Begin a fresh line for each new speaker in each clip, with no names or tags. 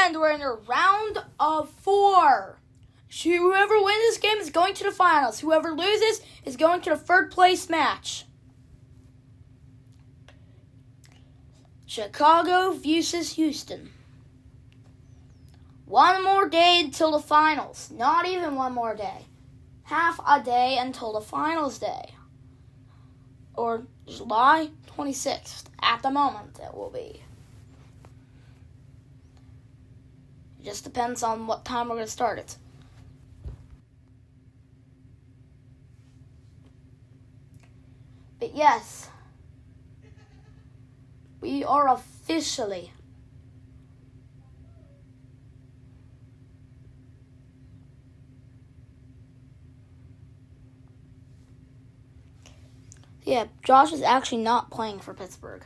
And we're in a round of 4. Whoever wins this game is going to the finals. Whoever loses is going to the third place match. Chicago versus Houston. One more day until the finals. Not even one more day. Half a day until the finals day. Or July 26th. At the moment, it will be. It just depends on what time we're going to start it. But yes, we are officially Josh is actually not playing for Pittsburgh.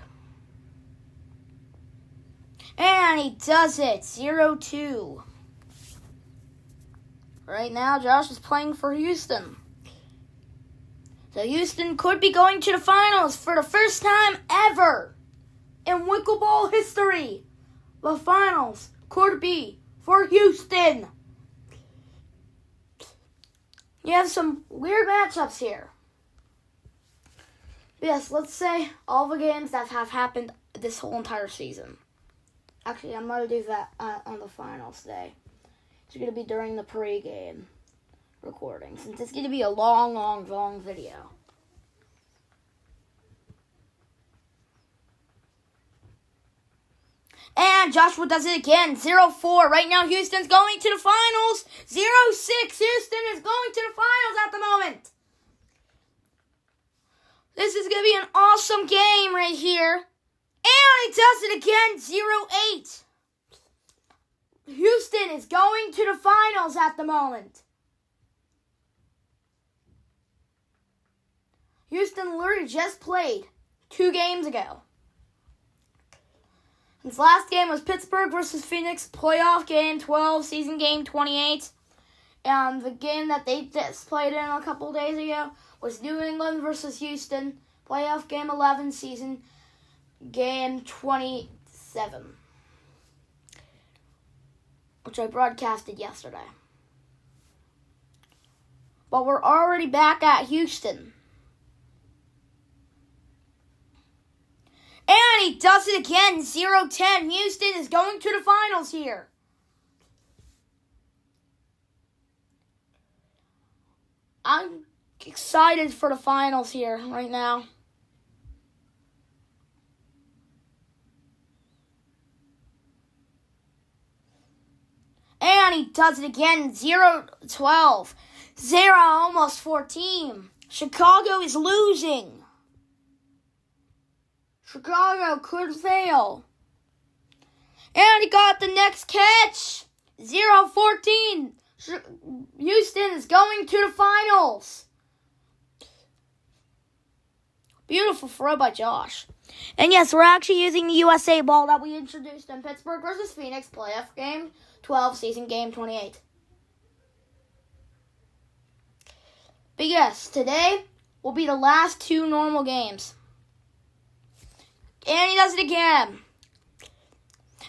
And he does it, 0-2. Right now, Josh is playing for Houston. So Houston could be going to the finals for the first time ever in Winkle history. The finals could be for Houston. You have some weird matchups here. Yes, let's say all the games that have happened this whole entire season. Actually, I'm going to do that on the finals day. It's going to be during the pregame recording, since it's going to be a long video. And Joshua does it again, 0-4. Right now, Houston's going to the finals. 0-6. Houston is going to the finals at the moment. This is going to be an awesome game right here. And he does it again, 0-8. Houston is going to the finals at the moment. Houston literally just played 2 games ago. His last game was Pittsburgh versus Phoenix, playoff game 12, season game 28. And the game that they just played in a couple days ago was New England versus Houston, playoff game 11, season game 27, which I broadcasted yesterday. But we're already back at Houston. And he does it again, 0-10. Houston is going to the finals here. I'm excited for the finals here right now. And he does it again, 0-12. 0, almost 14. Chicago is losing. Chicago could fail. And he got the next catch. 0-14. Houston is going to the finals. Beautiful throw by Josh. And yes, we're actually using the USA ball that we introduced in Pittsburgh versus Phoenix playoff game 12, season game 28. But yes, today will be the last 2 normal games. And he does it again.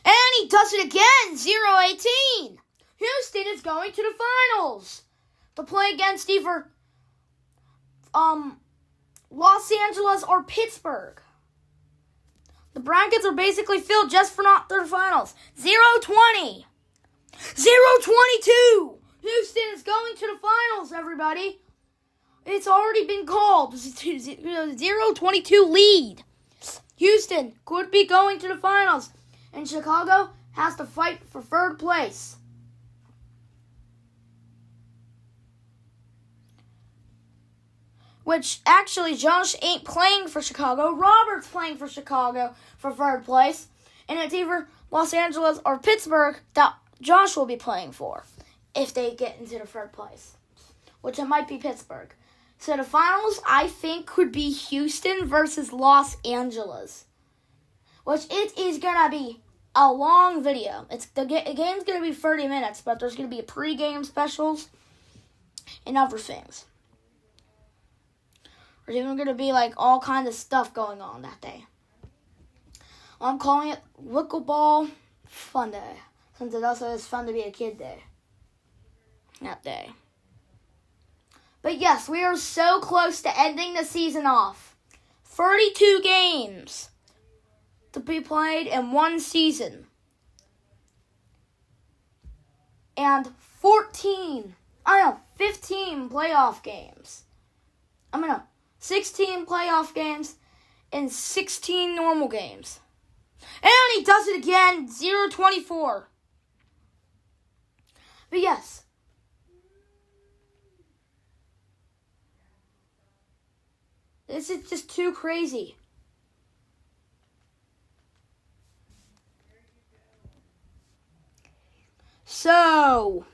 And he does it again, 0-18. Houston is going to the finals to play against either Los Angeles or Pittsburgh. The brackets are basically filled just for not their finals. 0-20. 0-22. Houston is going to the finals, everybody. It's already been called. 0-22 lead. Houston could be going to the finals, and Chicago has to fight for 3rd place. Which, actually, Josh ain't playing for Chicago. Robert's playing for Chicago for 3rd place. And it's either Los Angeles or Pittsburgh that Josh will be playing for if they get into the 3rd place. Which it might be Pittsburgh. So the finals, I think, could be Houston versus Los Angeles. Which it is going to be a long video. The game's going to be 30 minutes, but there's going to be a pregame specials and other things. There's even going to be all kinds of stuff going on that day. I'm calling it Wickleball Fun Day. since it also is fun to be a kid that day. But yes, we are so close to ending the season off. 32 games to be played in one season. And 15 playoff games. 16 playoff games and 16 normal games. And he does it again, 0-24. But yes. This is just too crazy. So,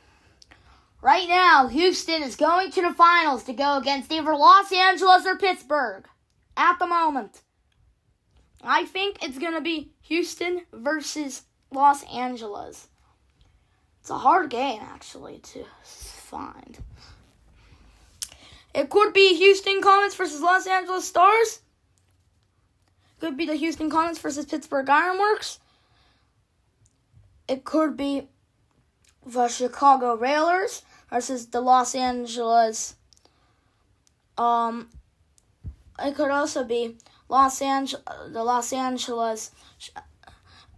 right now, Houston is going to the finals to go against either Los Angeles or Pittsburgh. At the moment. I think it's going to be Houston versus Los Angeles. It's a hard game, actually, to find. It could be Houston Comets versus Los Angeles Stars. Could be the Houston Comets versus Pittsburgh Ironworks. It could be the Chicago Railers versus the Los Angeles. It could also be the Los Angeles.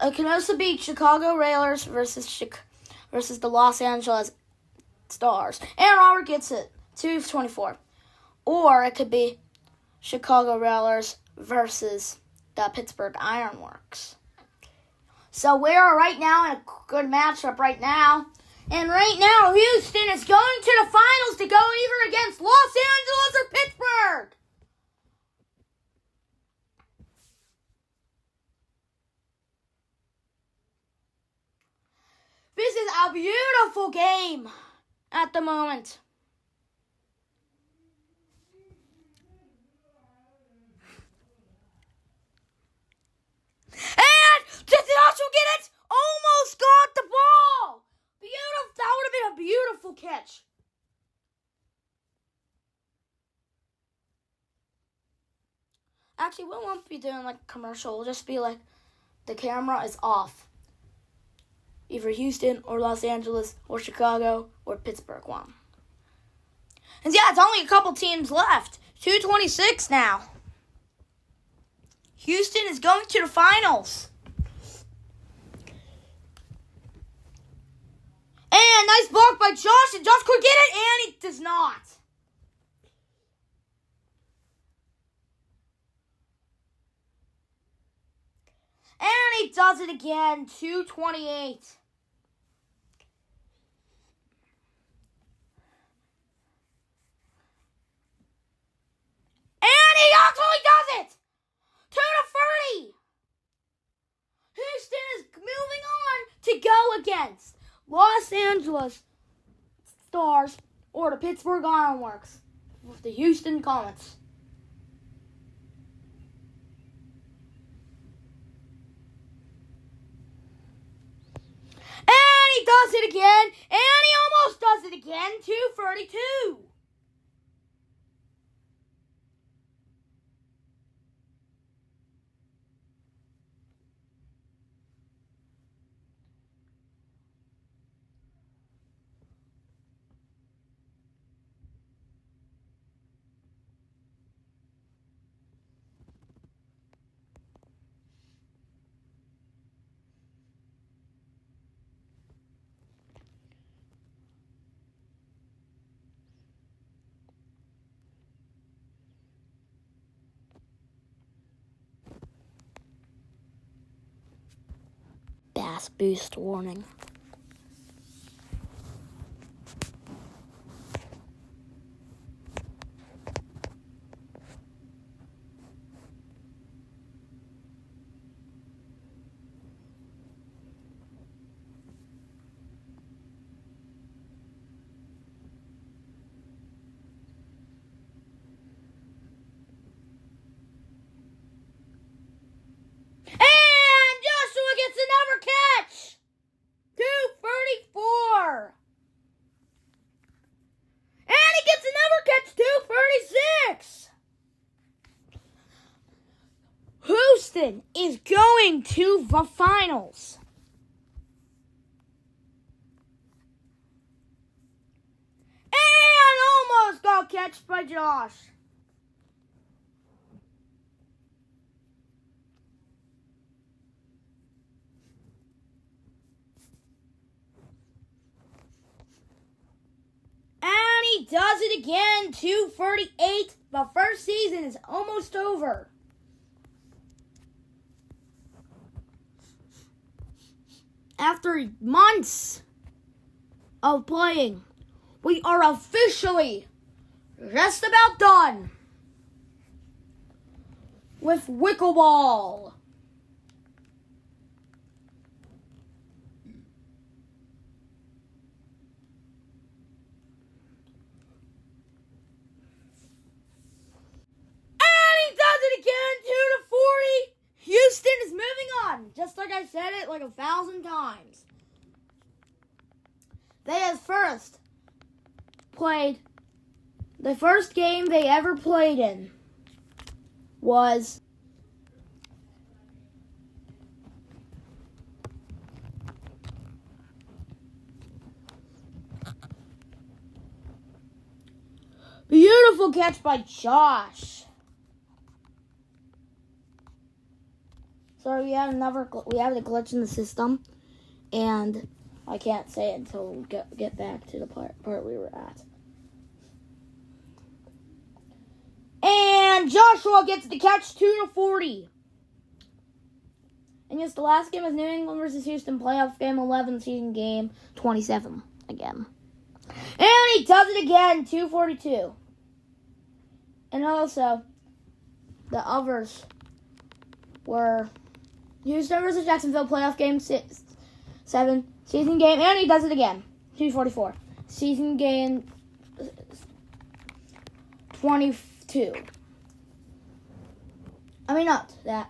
It could also be Chicago Railers versus the Los Angeles Stars. And Robert gets it, 2-24. Or it could be Chicago Railers versus the Pittsburgh Ironworks. So we are right now in a good matchup right now. And right now, Houston is going to the finals to go either against Los Angeles or Pittsburgh. This is a beautiful game at the moment. And did Nacho get it? Almost got the ball. Beautiful. That would have been a beautiful catch. Actually, we won't be doing like a commercial. We'll just be like, the camera is off. Either Houston or Los Angeles or Chicago or Pittsburgh won. And yeah, it's only a couple teams left. 2:26 now. Houston is going to the finals. And nice block by Josh. And Josh could get it, and he does not. And he does it again. 2:28. And he actually does it! 2-30. Houston is moving on to go against Los Angeles Stars or the Pittsburgh Ironworks with the Houston Comets. And he does it again, and he almost does it again. 2:32. Bass boost warning. Another catch. 2:34. And he gets another catch. 2:36. Houston is going to the finals. catch by Josh. And he does it again. 2:38. The first season is almost over. After months of playing, we are officially just about done with Wickleball. Houston is moving on, just like I said it like 1,000 times. They had first played, the first game they ever played in was beautiful catch by Josh. Sorry, we have the glitch in the system, and I can't say it until we get back to the part we were at. And Joshua gets the catch, 2-40. And yes, the last game was New England versus Houston, playoff game 11, season game 27 again. And he does it again, 2:42. And also, the others were Houston versus Jacksonville, playoff game 7, season game, and he does it again, 2:44. Season game 22. I mean, not that.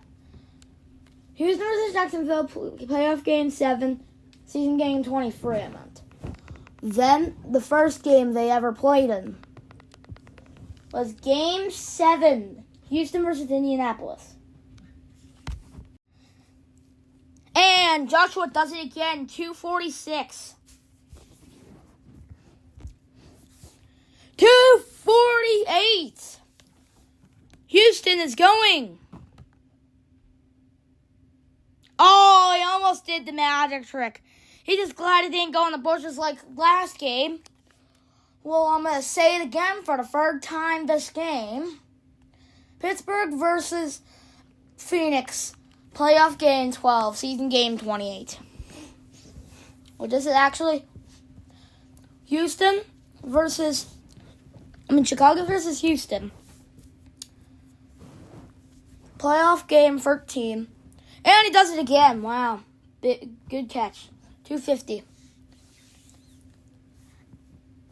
Houston versus Jacksonville, playoff game 7, season game 23, I meant. Then, the first game they ever played in was game 7, Houston versus Indianapolis. And Joshua does it again, 2:46. 2:48. Houston is going. Oh, he almost did the magic trick. He just glad it didn't go in the bushes like last game. Well, I'm going to say it again for the third time this game. Pittsburgh versus Phoenix. Playoff game 12, season game 28. Well, this is actually Chicago versus Houston. Playoff game 13. And he does it again. Wow. Good catch. 2:50.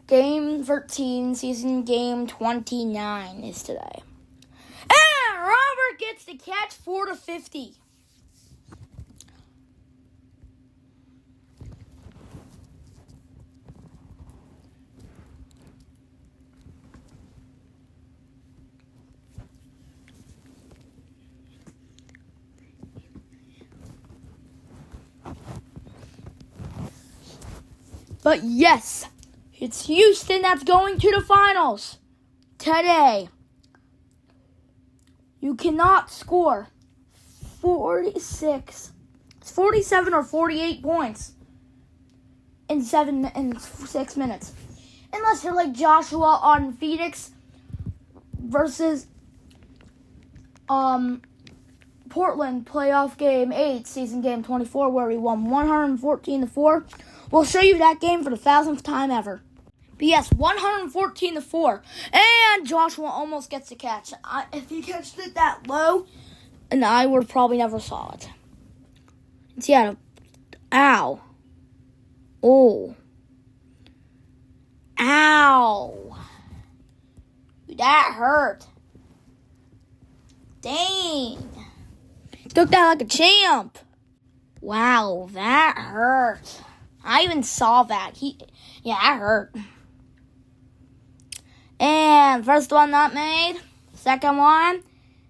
Game 13, season game 29 is today. And Robert gets the catch, 4-50. But yes, it's Houston that's going to the finals today. You cannot score 47 or 48 points in 6 minutes. Unless you're like Joshua on Phoenix versus Portland, playoff game 8, season game 24, where he won 114-4. We'll show you that game for the 1,000th time ever. But yes, 114-4. And Joshua almost gets the catch. If he catched it that low, and I would probably never saw it. See, ow. Oh. Ow. That hurt. Dang. Took that like a champ. Wow, that hurt. I even saw that. That hurt. And first one not made. Second one,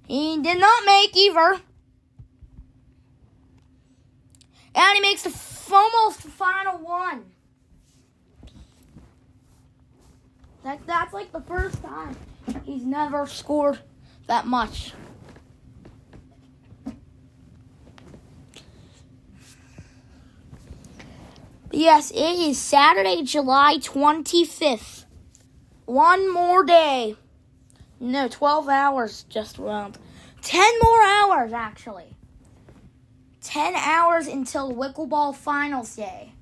he did not make either. And he makes the almost final one. That's like like the first time. He's never scored that much. But yes, it is Saturday, July 25th. One more day. No, 12 hours just around. 10 more hours, actually. 10 hours until Wickleball Finals Day.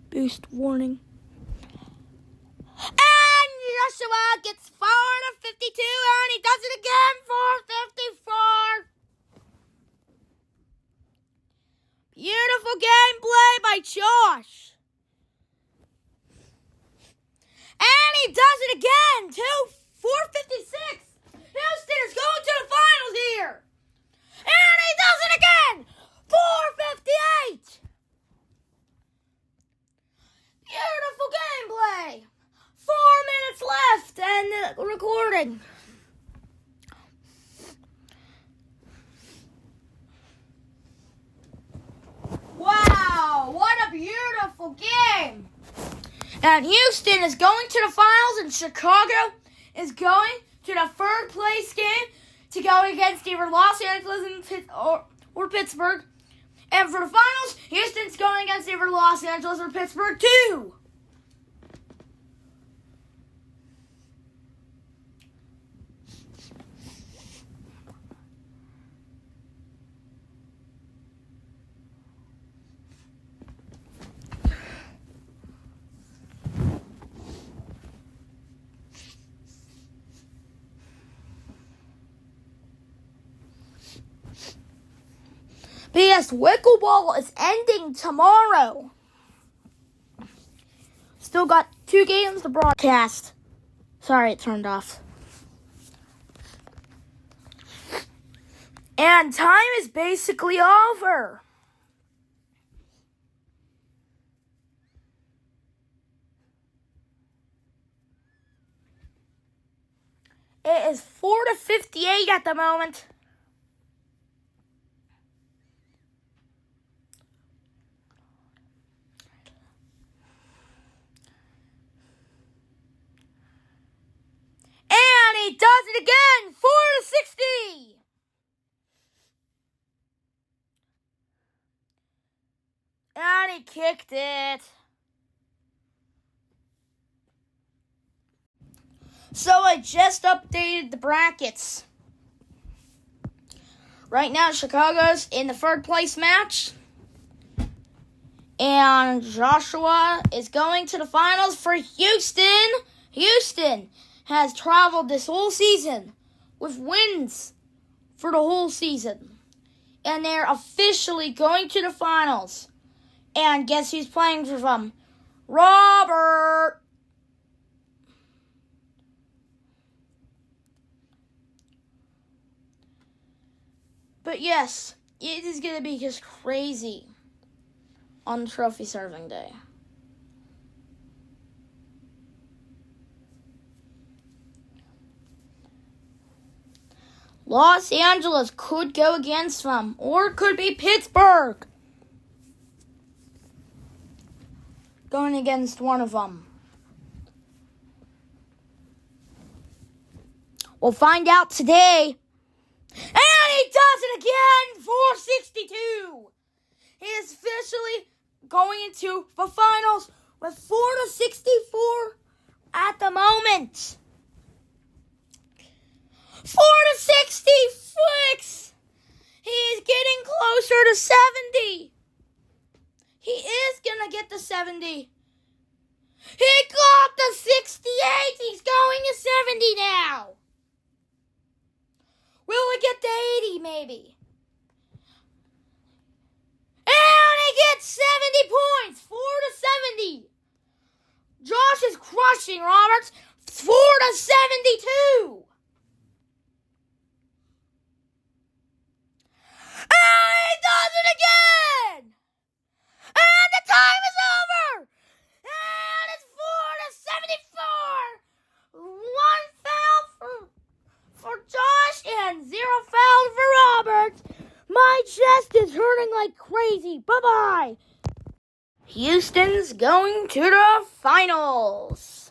Boost warning. And Joshua gets 452, and he does it again for 54. Beautiful gameplay by Josh. And he does it again, too. 456. Houston is going to the finals here. And he does it again. 458. Beautiful gameplay. 4 minutes left and the recording. Wow, what a beautiful game. And Houston is going to the finals, and Chicago is going to the third place game to go against either Los Angeles or Pittsburgh. And for the finals, Houston's going against either Los Angeles or Pittsburgh too. Yes, Wickleball is ending tomorrow. Still got 2 games to broadcast. Sorry, it turned off. And time is basically over. It is 4:58 at the moment. He does it again, 4:60. And he kicked it. So I just updated the brackets. Right now, Chicago's in the third place match. And Joshua is going to the finals for Houston. Houston has traveled this whole season with wins for the whole season. And they're officially going to the finals. And guess who's playing for them? Robert. But yes, it is going to be just crazy on Trophy Serving Day. Los Angeles could go against them, or it could be Pittsburgh going against one of them. We'll find out today it again. 462. He is officially going into the finals with 464 at the moment. 466. He is getting closer to 70. He is going to get the 70. He got the 68. He's going to 70 now. Will he get the 80 maybe? And he gets 70 points. 4-70. Josh is crushing Roberts. 4-72. And he does it again. And the time is over. And it's 4-74. One foul for Josh and 0 fouls for Roberts. My chest is hurting like crazy. Bye-bye. Houston's going to the finals.